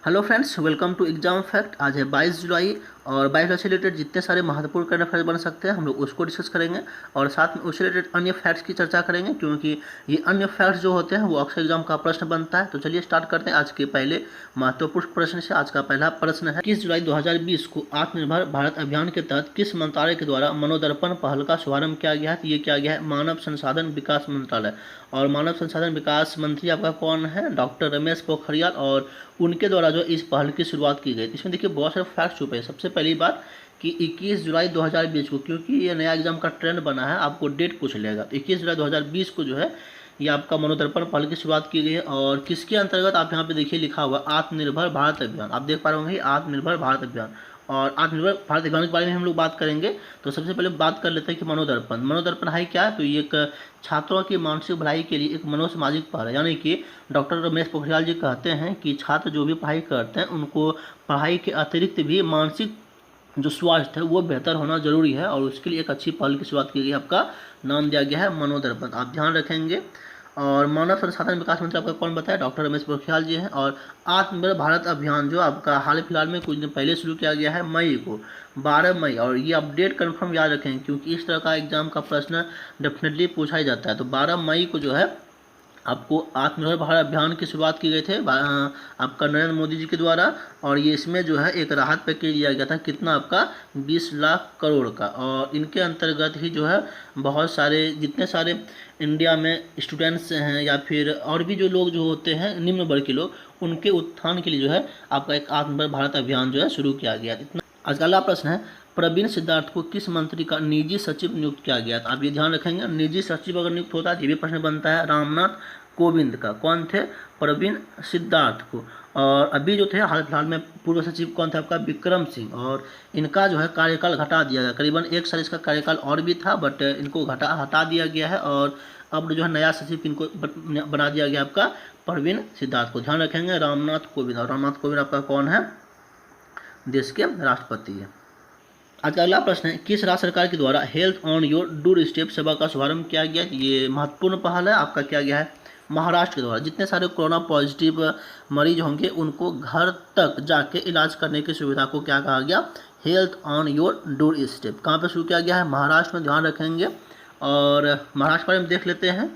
Hello friends, welcome to exam fact. आज है 22 जुलाई और 22 जुलाई से रिलेटेड जितने सारे महत्वपूर्ण करंट अफेयर्स बन सकते हैं हम लोग उसको डिस्कस करेंगे और साथ में उससे रिलेटेड अन्य फैक्ट्स की चर्चा करेंगे, क्योंकि ये अन्य फैक्ट्स जो होते हैं वो अक्सर एग्जाम का प्रश्न बनता है। तो चलिए स्टार्ट करते हैं आज के पहले महत्वपूर्ण प्रश्न से। आज का पहला प्रश्न है, 21 जुलाई 2020 को आत्मनिर्भर भारत अभियान के तहत किस मंत्रालय के द्वारा मनोदर्पण पहल का शुभारंभ किया गया है? तो ये किया गया है मानव संसाधन विकास मंत्रालय। और मानव संसाधन विकास मंत्री आपका कौन है? डॉक्टर रमेश पोखरियाल। और उनके द्वारा जो इस पहल की शुरुआत की गई। इसमें देखिए बहुत सारे फैक्ट छुपे हैं। सबसे पहली बात कि 21 जुलाई 2020 को, क्योंकि ये नया एग्जाम का ट्रेंड बना है, आपको डेट पूछ लेगा। तो 21 जुलाई 2020 को जो है ये आपका मनोदर्पण पहल की शुरुआत की गई है। और किसके अंतर्गत? आप यहाँ पे देखिए लिखा हुआ आत्मनिर्भर भारत अभियान। आप देख पा रहे होंगे आत्मनिर्भर भारत अभियान। और आत्मनिर्भर भारत अभियान के बारे में हम लोग बात करेंगे। तो सबसे पहले बात कर लेते हैं कि मनोदर्पण है क्या? तो ये एक छात्रों की मानसिक भलाई के लिए एक मनोसामाजिक पहल है। यानी कि डॉक्टर रमेश पोखरियाल जी कहते हैं कि छात्र जो भी पढ़ाई करते हैं उनको पढ़ाई के अतिरिक्त भी मानसिक जो स्वास्थ्य है वो बेहतर होना जरूरी है, और उसके लिए एक अच्छी पहल की शुरुआत की गई। आपका नाम दिया गया है मनोदर्पण, आप ध्यान रखेंगे। और मानव संसाधन विकास मंत्री आपका कौन बताया? डॉक्टर रमेश पोखरियाल जी हैं। और आत्मनिर्भर भारत अभियान जो आपका हाल फिलहाल में कुछ दिन पहले शुरू किया गया है, मई को, 12 मई। और ये अपडेट कन्फर्म याद रखें, क्योंकि इस तरह का एग्जाम का प्रश्न डेफिनेटली पूछा ही जाता है। तो 12 मई को जो है आपको आत्मनिर्भर भारत अभियान की शुरुआत की गई थे आपका नरेंद्र मोदी जी के द्वारा। और ये इसमें जो है एक राहत पैकेज दिया गया था, कितना? आपका 20 लाख करोड़ का। और इनके अंतर्गत ही जो है बहुत सारे जितने सारे इंडिया में स्टूडेंट्स हैं या फिर और भी जो लोग जो होते हैं निम्न वर्ग के लोग, उनके उत्थान के लिए जो है आपका एक आत्मनिर्भर भारत अभियान जो है शुरू किया गया। इतना। आज का अगला प्रश्न है, प्रवीण सिद्धार्थ को किस मंत्री का निजी सचिव नियुक्त किया गया? तो आप ये ध्यान रखेंगे, निजी सचिव अगर नियुक्त होता है ये भी प्रश्न बनता है रामनाथ कोविंद का। कौन थे? प्रवीण सिद्धार्थ को। और अभी जो थे हाल फिलहाल में पूर्व सचिव कौन थे? आपका विक्रम सिंह। और इनका जो है कार्यकाल घटा दिया गया, करीबन 1 साल इसका कार्यकाल और भी था, बट इनको हटा दिया गया है। और अब जो है नया सचिव इनको बना दिया गया आपका प्रवीण सिद्धार्थ को। ध्यान रखेंगे रामनाथ कोविंद। और रामनाथ कोविंद आपका कौन है? देश के राष्ट्रपति है। आज का अगला प्रश्न है, किस राज्य सरकार के द्वारा health on your door step सेवा का शुभारंभ किया गया? ये महत्वपूर्ण पहल है। आपका किया गया है महाराष्ट्र के द्वारा। जितने सारे कोरोना पॉजिटिव मरीज होंगे उनको घर तक जाके इलाज करने की सुविधा को क्या कहा गया? Health on your door step. कहाँ पे शुरू किया गया है? महाराष्ट्र में। ध्यान रखेंगे। और महाराष्ट्र बारे में देख लेते हैं।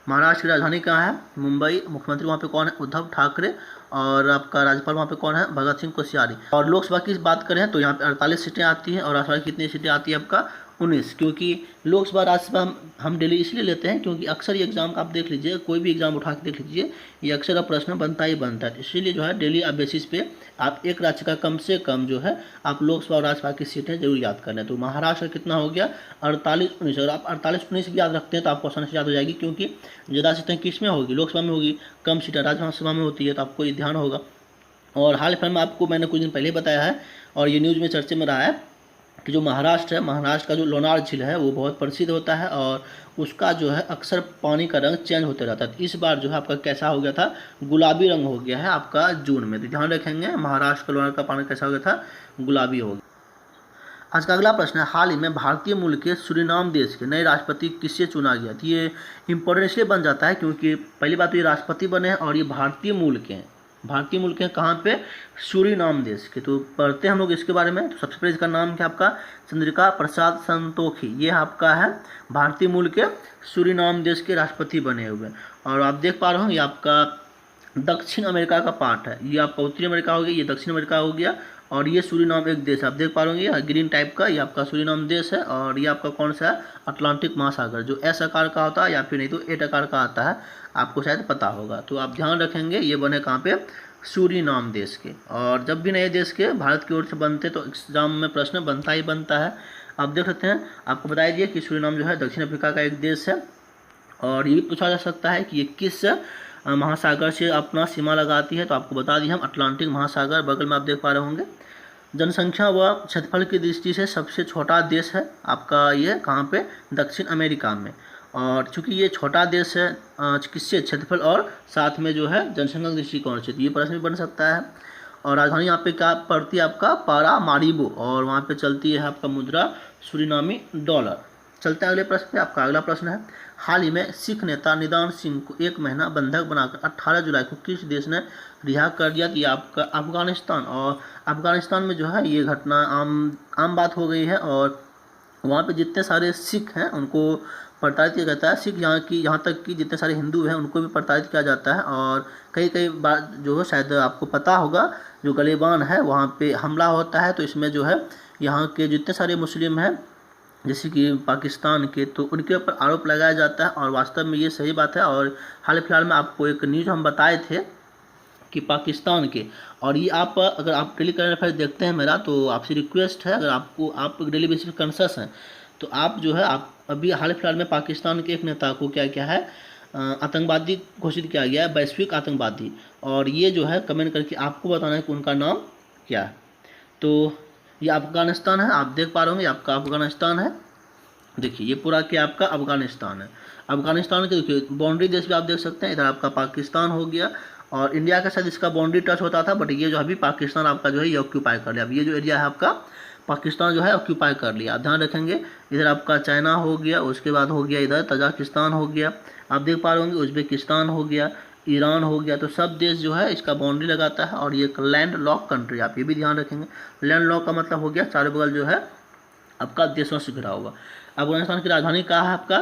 महाराष्ट्र की राजधानी कहाँ है? मुंबई। मुख्यमंत्री वहाँ पे कौन है? उद्धव ठाकरे। और आपका राज्यपाल वहाँ पे कौन है? भगत सिंह कोश्यारी। और लोकसभा की बात करें तो यहाँ पे 48 सीटें आती हैं और राज्यसभा की कितनी सीटें आती है? आपका 19। क्योंकि लोकसभा राज्यसभा हम डेली इसलिए लेते हैं क्योंकि अक्सर ये एग्जाम आप देख लीजिए, कोई भी एग्जाम उठा के देख लीजिए, ये अक्सर अब प्रश्न बनता ही बनता है। इसीलिए जो है डेली बेसिस पे आप एक राज्य का कम से कम जो है आप लोकसभा और राज्यसभा की सीटें जरूर याद करना है। तो महाराष्ट्र कितना हो गया? 48-19। अगर आप 48-19 भी याद रखते हैं तो आपको आसानी से याद हो जाएगी, क्योंकि ज़्यादा सीटें किस में होगी? लोकसभा में होगी। कम सीटें राज्यसभा में होती है, तो आपको ये ध्यान होगा। और हाल फिलहाल में आपको मैंने कुछ दिन पहले बताया है और ये न्यूज़ में चर्चे में रहा है कि जो महाराष्ट्र है, महाराष्ट्र का जो लोनार झील है वो बहुत प्रसिद्ध होता है और उसका जो है अक्सर पानी का रंग चेंज होते रहता है। तो इस बार जो है आपका कैसा हो गया था? गुलाबी रंग हो गया है आपका जून में। तो ध्यान रखेंगे महाराष्ट्र का लोनार का पानी कैसा हो गया था? गुलाबी हो गया। आज का अगला प्रश्न है, हाल ही में भारतीय मूल के सूरीनाम देश के नए राष्ट्रपति किससे चुना गया? तो ये इंपॉर्टेंट इसलिए बन जाता है क्योंकि पहली बात तो ये राष्ट्रपति बने हैं और ये भारतीय मूल के हैं। भारतीय मूल के हैं कहाँ पे? सूरीनाम देश के। तो पढ़ते हैं हम लोग इसके बारे में। तो सबसे पहले इसका नाम क्या? आपका चंद्रिका प्रसाद संतोखी। ये आपका है भारतीय मूल के सूरीनाम देश के राष्ट्रपति बने हुए। और आप देख पा रहे हो ये आपका दक्षिण अमेरिका का पार्ट है। ये आपका उत्तरी अमेरिका हो गया, ये दक्षिण अमेरिका हो गया। और ये सूरीनाम एक देश है, आप देख पा रहे होंगे ग्रीन टाइप का, ये आपका सूरीनाम देश है। और ये आपका कौन सा है? अटलांटिक महासागर, जो एस आकार का होता है या फिर नहीं तो 8 आकार का आता है, आपको शायद पता होगा। तो आप ध्यान रखेंगे ये बने कहाँ पे? सूरीनाम देश के। और जब भी नए देश के भारत की ओर से बनते तो एग्जाम में प्रश्न बनता ही बनता है। आप देख सकते हैं, आपको बता दिए कि सूरीनाम जो है दक्षिण अफ्रीका का एक देश है। और ये भी पूछा जा सकता है कि ये किस महासागर से अपना सीमा लगाती है? तो आपको बता दिए हम अटलांटिक महासागर बगल में आप देख पा रहे होंगे। जनसंख्या व क्षेत्रफल की दृष्टि से सबसे छोटा देश है आपका ये कहाँ पे? दक्षिण अमेरिका में। और चूंकि ये छोटा देश है किससे? क्षेत्रफल और साथ में जो है जनसंख्या के दृष्टिकोण से, तो ये प्रश्न भी बन सकता है। और राजधानी यहाँ पे क्या पड़ती है? आपका पारामारिबो। और वहाँ पे चलती है आपका मुद्रा सूरीनामी डॉलर। चलते हैं अगले प्रश्न पे। आपका अगला प्रश्न है, हाल ही में सिख नेता निदान सिंह को 1 महीना बंधक बनाकर 18 जुलाई को किस देश ने रिहा कर दिया? तो ये आपका अफगानिस्तान। और अफगानिस्तान में जो है ये घटना आम बात हो गई है, और वहाँ पे जितने सारे सिख हैं उनको प्रताड़ित किया जाता है। सिख यहाँ तक कि जितने सारे हिंदू हैं उनको भी प्रताड़ित किया जाता है। और कई कई बार जो है, शायद आपको पता होगा, जो गलीबान है वहाँ पे हमला होता है, तो इसमें जो है यहाँ के जितने सारे मुस्लिम हैं जैसे कि पाकिस्तान के, तो उनके ऊपर आरोप लगाया जाता है, और वास्तव में ये सही बात है। और हाल फिलहाल में आपको एक न्यूज़ हम बताए थे कि पाकिस्तान के, और ये आप अगर आप डेली करंट अफेयर देखते हैं मेरा, तो आपसे रिक्वेस्ट है, अगर आप डेली बेसिस पर कॉन्शियस हैं तो आप जो है आप अभी हाल फिलहाल में पाकिस्तान के एक नेता को क्या क्या है आतंकवादी घोषित किया गया है, वैश्विक आतंकवादी। और ये जो है कमेंट करके आपको बताना है कि उनका नाम क्या है। तो ये अफगानिस्तान है, आप देख पा रहे होंगे आपका अफगानिस्तान है। देखिए ये पूरा क्या आपका अफगानिस्तान है। अफगानिस्तान के देखिए बाउंड्री देश भी आप देख सकते हैं, इधर आपका पाकिस्तान हो गया, और इंडिया के साथ इसका बाउंड्री टच होता था, बट ये जो अभी पाकिस्तान आपका जो है ये ऑक्यूपाई कर लिया। अब ये जो एरिया है आपका पाकिस्तान जो है ऑक्यूपाई कर लिया। आप ध्यान रखेंगे, इधर आपका चाइना हो गया, उसके बाद हो गया इधर तजाकिस्तान हो गया, आप देख पा रहे होंगे उज्बेकिस्तान हो गया, ईरान हो गया। तो सब देश जो है इसका बाउंड्री लगाता है, और ये एक लैंड लॉक कंट्री, आप ये भी ध्यान रखेंगे। लैंड लॉक का मतलब हो गया चारों बगल जो है आपका देशों से घिरा हुआ। अफगानिस्तान की राजधानी कहाँ है आपका?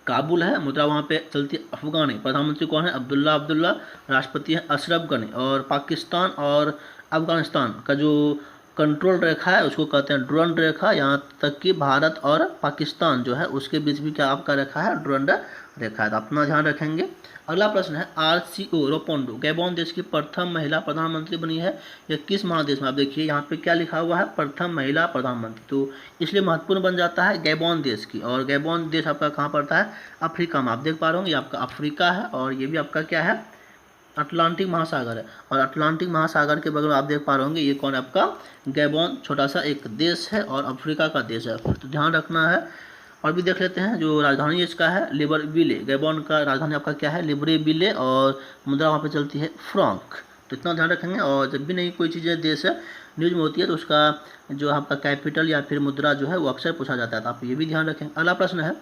काबुल है। मुद्रा वहाँ पे चलती है अफगानी। प्रधानमंत्री कौन है? अब्दुल्ला। राष्ट्रपति है अशरफ गनी। और पाकिस्तान और अफगानिस्तान का जो कंट्रोल रेखा है उसको कहते हैं डुरंड रेखा। यहाँ तक कि भारत और पाकिस्तान जो है उसके बीच भी क्या आपका रेखा है? डुरंड रेखा है। तो अपना ध्यान रखेंगे। अगला प्रश्न है आरसीओ रोपोंडो गैबोन देश की प्रथम महिला प्रधानमंत्री बनी है। यह किस महादेश में? आप देखिए यहाँ पे क्या लिखा हुआ है, प्रथम महिला प्रधानमंत्री, तो इसलिए महत्वपूर्ण बन जाता है गैबोन देश की। और गैबोन देश आपका कहाँ पड़ता है? अफ्रीका में। आप देख पा रहे होंगे ये आपका अफ्रीका है, और ये भी आपका क्या है? अटलांटिक महासागर है। और अटलांटिक महासागर के बगल में आप देख पा रहे होंगे ये कौन है आपका? गैबोन छोटा सा एक देश है और अफ्रीका का देश है, तो ध्यान रखना है। और भी देख लेते हैं जो राजधानी इसका है लिब्रेविले। गैबोन का राजधानी आपका क्या है? लिब्रेविले। और मुद्रा वहाँ पे चलती है फ्रांक। तो इतना ध्यान रखेंगे। और जब भी नहीं कोई चीज़ें देश न्यूज में होती है तो उसका जो आपका कैपिटल या फिर मुद्रा जो है वो अक्सर पूछा जाता है, तो आप ये भी ध्यान रखें। अगला प्रश्न है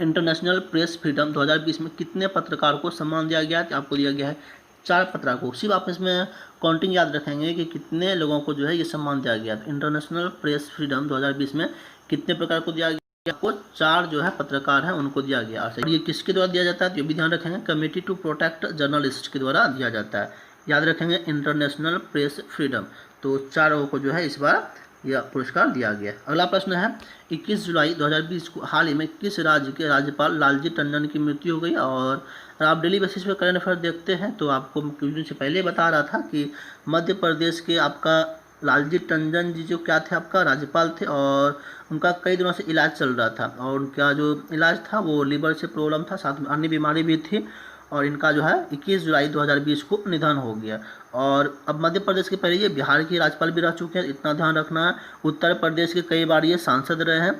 इंटरनेशनल प्रेस फ्रीडम 2020 में कितने पत्रकार को सम्मान दिया गया? तो आपको दिया गया है 4 पत्रकार को। सिर्फ आप इसमें काउंटिंग याद रखेंगे कि कितने लोगों को जो है ये सम्मान दिया गया। तो इंटरनेशनल प्रेस फ्रीडम 2020 में कितने प्रकार को दिया गया? आपको 4 जो है पत्रकार हैं उनको दिया गया। और ये किसके द्वारा दिया जाता है? तो ये भी ध्यान रखेंगे, कमेटी टू प्रोटेक्ट जर्नलिस्ट के द्वारा दिया जाता है। याद रखेंगे इंटरनेशनल प्रेस फ्रीडम। तो 4 लोगों को जो है इस बार यह पुरस्कार दिया गया। अगला प्रश्न है 21 जुलाई 2020 को हाल ही में किस राज्य के राज्यपाल लालजी टंडन की मृत्यु हो गई? और आप डेली बेसिस पे करंट अफेयर देखते हैं तो आपको कुछ दिन से पहले बता रहा था कि मध्य प्रदेश के आपका लालजी टंडन जी जो क्या थे आपका राज्यपाल थे, और उनका कई दिनों से इलाज चल रहा था, और उनका जो इलाज था वो लीवर से प्रॉब्लम था, साथ में अन्य बीमारी भी थी, और इनका जो है 21 जुलाई 2020 को निधन हो गया। और अब मध्य प्रदेश के पहले ये बिहार के राज्यपाल भी रह चुके हैं, इतना ध्यान रखना है। उत्तर प्रदेश के कई बार ये सांसद रहे हैं,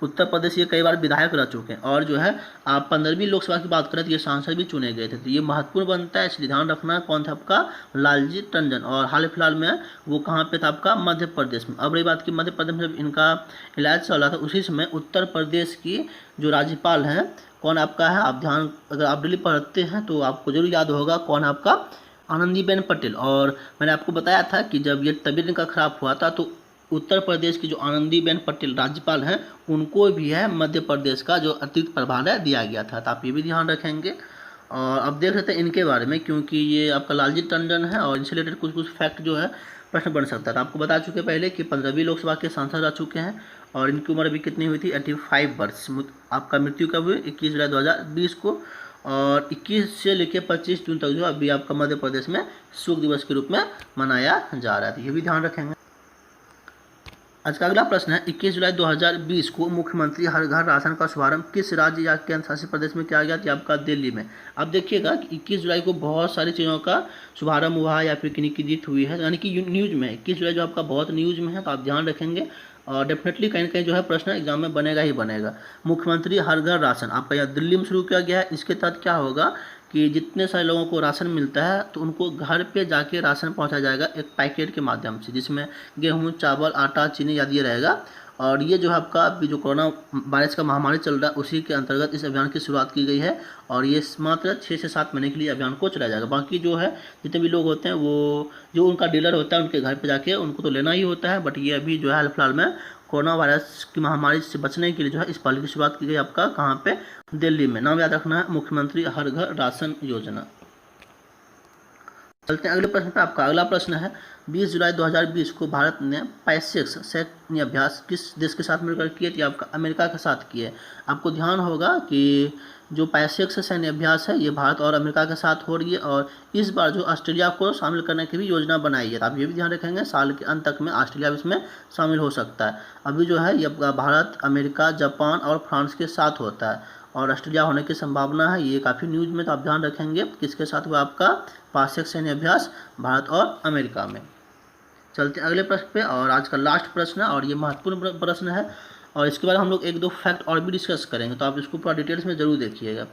उत्तर प्रदेश ये कई बार विधायक रह चुके हैं। और जो है आप 15वीं लोकसभा की बात करें तो ये सांसद भी चुने गए थे, तो ये महत्वपूर्ण बनता है, इसलिए ध्यान रखना है। कौन था आपका? लालजी टंडन। और हाल फिलहाल में वो कहाँ पे था आपका? मध्य प्रदेश में। अब रही बात की मध्य प्रदेश में जब इनका इलाज चल रहा था उसी समय उत्तर प्रदेश की जो राज्यपाल हैं कौन आपका है? आप ध्यान, अगर आप डेली पढ़ते हैं तो आपको जरूर याद होगा कौन आपका? आनंदीबेन पटेल। और मैंने आपको बताया था कि जब ये तबीयत इनका खराब हुआ था तो उत्तर प्रदेश की जो आनंदीबेन पटेल राज्यपाल हैं उनको भी है मध्य प्रदेश का जो अतिरिक्त प्रभार है दिया गया था, तो आप ये भी ध्यान रखेंगे। और अब देख लेते हैं इनके बारे में, क्योंकि ये आपका लालजी टंडन है और इनसे रिलेटेड कुछ फैक्ट जो है प्रश्न बन सकता है। तो आपको बता चुके पहले कि 15वीं लोकसभा के सांसद रह चुके हैं, और इनकी उम्र अभी कितनी हुई थी? 85 वर्ष। आपका मृत्यु कब हुई? 21 जुलाई 2020 को। और 21 से लेकर 25 जून तक जो अभी आपका मध्य प्रदेश में शोक दिवस के रूप में मनाया जा रहा है, तो ये भी ध्यान रखेंगे। आज का अगला प्रश्न है 21 जुलाई 2020 को मुख्यमंत्री हर घर राशन का शुभारंभ किस राज्य या केंद्र शासित प्रदेश में किया गया? तो आपका दिल्ली में। अब देखिएगा कि 21 जुलाई को बहुत सारी चीज़ों का शुभारंभ हुआ है या फिर किन्हीं की जीत हुई है, यानी कि न्यूज में 21 जुलाई जो आपका बहुत न्यूज में है, तो आप ध्यान रखेंगे। और डेफिनेटली कहीं ना कहीं जो है प्रश्न एग्जाम में बनेगा ही बनेगा। मुख्यमंत्री हर घर राशन आपका यहाँ दिल्ली में शुरू किया गया है। इसके तहत क्या होगा कि जितने सारे लोगों को राशन मिलता है तो उनको घर पे जाके राशन पहुंचाया जाएगा एक पैकेट के माध्यम से, जिसमें गेहूं, चावल, आटा, चीनी आदि रहेगा। और ये जो है आपका अभी जो कोरोना वायरस का महामारी चल रहा है उसी के अंतर्गत इस अभियान की शुरुआत की गई है और ये मात्र 6 से 7 महीने के लिए अभियान को चलाया जाएगा। बाकी जो है जितने भी लोग होते हैं वो जो उनका डीलर होता है उनके घर पे जाके उनको तो लेना ही होता है, बट ये अभी जो है हाल फिलहाल में कोरोना वायरस की महामारी से बचने के लिए जो है इस पहल की शुरुआत की गई आपका कहाँ पे, दिल्ली में। नाम याद रखना है, मुख्यमंत्री हर घर राशन योजना। चलते हैं अगले प्रश्न पे। आपका अगला प्रश्न है 20 जुलाई 2020 को भारत ने पाइसेक्स सैन्य अभ्यास किस देश के साथ मिलकर किए थे? आपका अमेरिका के साथ किए। आपको ध्यान होगा कि जो पाइसेक्स सैन्य अभ्यास है ये भारत और अमेरिका के साथ हो रही है और इस बार जो ऑस्ट्रेलिया को शामिल करने की भी योजना बनाई है। तो आप ये भी ध्यान रखेंगे साल के अंत तक में ऑस्ट्रेलिया भी इसमें शामिल हो सकता है। अभी जो है ये भारत, अमेरिका, जापान और फ्रांस के साथ होता है और ऑस्ट्रेलिया होने की संभावना है। ये काफ़ी न्यूज़ में, तो आप ध्यान रखेंगे किसके साथ हुआ आपका पाइसेक्स सैन्य अभ्यास, भारत और अमेरिका में। चलते हैं अगले प्रश्न पे और आज का लास्ट प्रश्न है और ये महत्वपूर्ण प्रश्न है और इसके बाद हम लोग एक दो फैक्ट और भी डिस्कस करेंगे, तो आप इसको पूरा डिटेल्स में ज़रूर देखिएगा।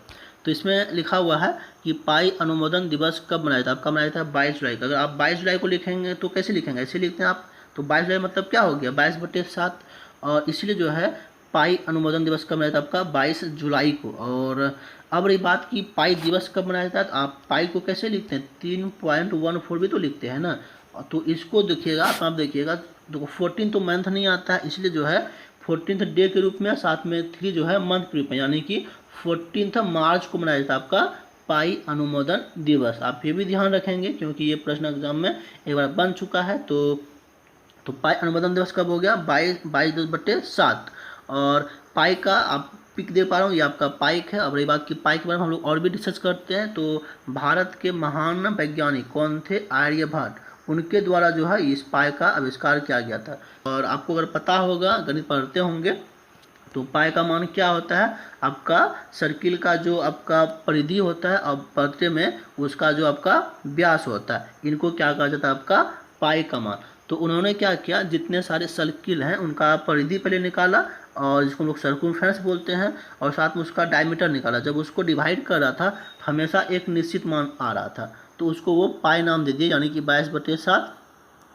तो इसमें लिखा हुआ है कि पाई अनुमोदन दिवस कब मनाया था? आपका मनाया था 22 जुलाई का। अगर आप 22 जुलाई को लिखेंगे तो कैसे लिखेंगे? ऐसे लिखते हैं आप, तो 22 जुलाई मतलब क्या हो गया, 22/7 और इसलिए जो है पाई अनुमोदन दिवस कब मनाया था? आपका 22 जुलाई को। और अब रही बात की पाई दिवस कब मनाया था, तो आप पाई को कैसे लिखते हैं? 3.14 भी तो लिखते हैं ना, तो इसको देखिएगा आप देखिएगा देखो 14 तो मंथ नहीं आता है, इसलिए जो है 14th डे के रूप में, साथ में 3 जो है मंथ के रूप में, यानी कि 14 मार्च को मनाया जाता है आपका पाई अनुमोदन दिवस। आप ये भी ध्यान रखेंगे क्योंकि ये प्रश्न एग्जाम में एक बार बन चुका है। तो पाई अनुमोदन दिवस कब हो गया? 22/7 और पाई का आप पिक दे पा रहा हूँ, ये आपका पाइक है। अब रही बात की पाई के बारे में हम लोग और भी डिस्कस करते हैं। तो भारत के महान वैज्ञानिक कौन थे? आर्यभट्ट, उनके द्वारा जो है इस पाई का आविष्कार किया गया था। और आपको अगर पता होगा, गणित पढ़ते होंगे, तो पाई का मान क्या होता है? आपका सर्किल का जो आपका परिधि होता है और पत्ते में उसका जो आपका व्यास होता है, इनको क्या कहा जाता है? आपका पाई का मान। तो उन्होंने क्या किया, जितने सारे सर्किल हैं उनका परिधि पहले निकाला और जिसको हम लोग सर्कमफ्रेंस बोलते हैं, और साथ में उसका डायमीटर निकाला। जब उसको डिवाइड कर रहा था हमेशा एक निश्चित मान आ रहा था, तो उसको वो पाई नाम दे दिया, यानी कि 22/7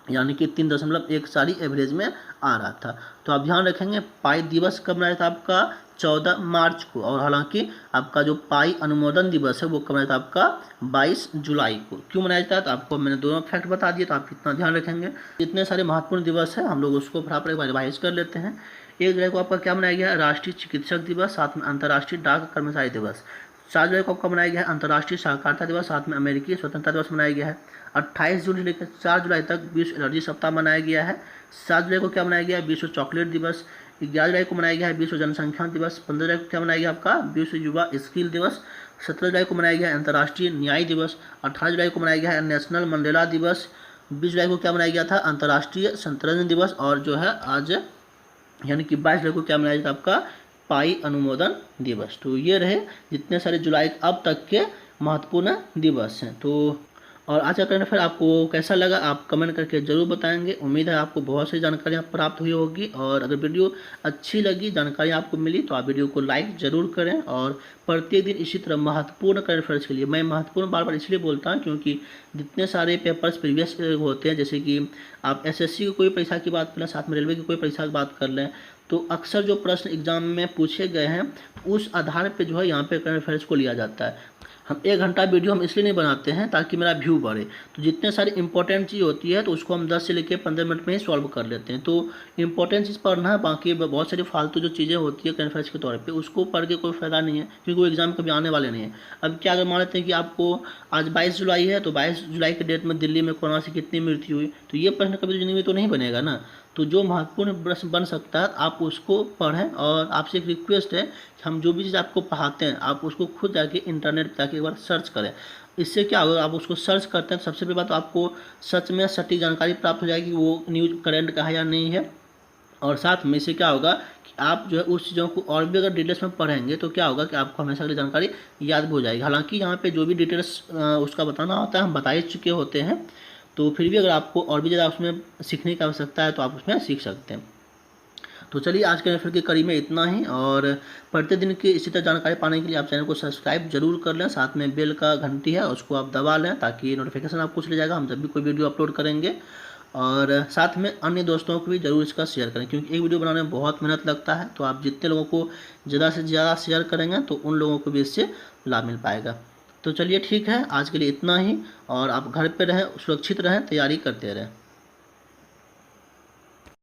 यानी कि 3.14 एवरेज में आ रहा था। तो आप ध्यान रखेंगे पाई दिवस कब मनाया था? आपका 14 मार्च को। और हालांकि आपका जो पाई अनुमोदन दिवस है वो कब मनाया था? आपका 22 जुलाई को। क्यों मनाया जाता है? तो आपको मैंने दोनों फैक्ट बता दिए, तो आप इतना ध्यान रखेंगे। इतने सारे महत्वपूर्ण दिवस हैं, हम लोग उसको फटाफट एक बार रिवाइज कर लेते हैं। 1 जुलाई को आपका क्या मनाया गया है? राष्ट्रीय चिकित्सक दिवस, साथ में अंतर्राष्ट्रीय डाक कर्मचारी दिवस। 4 जुलाई को आपका मनाया गया है अंतर्राष्ट्रीय सहकारिता दिवस, साथ में अमेरिकी स्वतंत्रता दिवस मनाया गया है। 28 जून से लेकर 4 जुलाई तक विश्व एलर्जी सप्ताह मनाया गया है। 7 जुलाई को क्या मनाया गया है? विश्व चॉकलेट दिवस। 11 जुलाई को मनाया गया है विश्व जनसंख्या दिवस। 15 जुलाई को क्या मनाया गया आपका? विश्व युवा स्किल दिवस। 17 जुलाई को मनाया गया है अंतर्राष्ट्रीय न्याय दिवस। 18 जुलाई को मनाया गया है नेशनल मंडेला दिवस। 20 जुलाई को क्या मनाया गया था? अंतर्राष्ट्रीय शतरंज दिवस। और जो है आज यानी कि 22 जुलाई को क्या मनाया जाता है? आपका पाई अनुमोदन दिवस। तो ये रहे जितने सारे जुलाई अब तक के महत्वपूर्ण दिवस हैं। तो और आज का करंट अफेयर आपको कैसा लगा आप कमेंट करके जरूर बताएंगे। उम्मीद है आपको बहुत सी जानकारियाँ प्राप्त हुई होगी, और अगर वीडियो अच्छी लगी, जानकारी आपको मिली, तो आप वीडियो को लाइक जरूर करें। और प्रत्येक दिन इसी तरह महत्वपूर्ण करंट अफेयर्स के लिए, मैं महत्वपूर्ण बार बार इसलिए बोलता हूँ क्योंकि जितने सारे पेपर्स प्रीवियस होते हैं, जैसे कि आप एसएससी की कोई परीक्षा की बात कर लें, साथ में रेलवे की कोई परीक्षा की बात कर लें, तो अक्सर जो प्रश्न एग्जाम में पूछे गए हैं उस आधार पे जो है यहाँ पे करंट अफेयर्स को लिया जाता है। हम 1 घंटा वीडियो हम इसलिए नहीं बनाते हैं ताकि मेरा व्यू बढ़े, तो जितने सारी इंपॉर्टेंट चीज़ होती है तो उसको हम 10 से लेकर 15 मिनट में ही सॉल्व कर लेते हैं। तो इंपॉर्टेंट चीज़ पढ़ना है, बाकी बहुत सारी फालतू जो चीज़ें होती है करंट अफेयर्स के तौर पे उसको पढ़ के कोई फ़ायदा नहीं है, क्योंकि वो एग्जाम कभी आने वाले नहीं है। अब क्या अगर मान लेते हैं कि आपको आज 22 जुलाई है, तो 22 जुलाई के डेट में दिल्ली में कोरोना से कितनी मृत्यु हुई, तो ये प्रश्न कभी जिंदगी में तो नहीं बनेगा ना। तो जो महत्वपूर्ण प्रश्न बन सकता है आप उसको पढ़ें, और आपसे एक रिक्वेस्ट है कि हम जो भी चीज़ आपको पढ़ाते हैं आप उसको खुद जाके इंटरनेट पर जाके एक बार सर्च करें। इससे क्या होगा, आप उसको सर्च करते हैं सबसे पहले बात तो आपको सच में सटीक जानकारी प्राप्त हो जाएगी कि वो न्यूज़ करेंट का है या नहीं है। और साथ में इससे क्या होगा कि आप जो है उस चीज़ों को और भी अगर डिटेल्स में पढ़ेंगे तो क्या होगा कि आपको हमेशा के लिए जानकारी याद भी हो जाएगी। हालांकि यहाँ पे जो भी डिटेल्स उसका बताना होता है हम बता ही चुके होते हैं, तो फिर भी अगर आपको और भी ज़्यादा उसमें सीखने की आवश्यकता है तो आप उसमें सीख सकते हैं। तो चलिए आज के फिर की कड़ी में इतना ही, और प्रतिदिन की इसी तरह जानकारी पाने के लिए आप चैनल को सब्सक्राइब जरूर कर लें, साथ में बेल का घंटी है उसको आप दबा लें ताकि नोटिफिकेशन आपको चले जाएगा हम जब भी कोई वीडियो अपलोड करेंगे। और साथ में अन्य दोस्तों को भी ज़रूर इसका शेयर करें, क्योंकि एक वीडियो बनाने में बहुत मेहनत लगता है। तो आप जितने लोगों को ज़्यादा से ज़्यादा शेयर करेंगे तो उन लोगों को भी इससे लाभ मिल पाएगा। तो चलिए ठीक है, आज के लिए इतना ही, और आप घर पे रहें, सुरक्षित रहें, तैयारी करते रहें।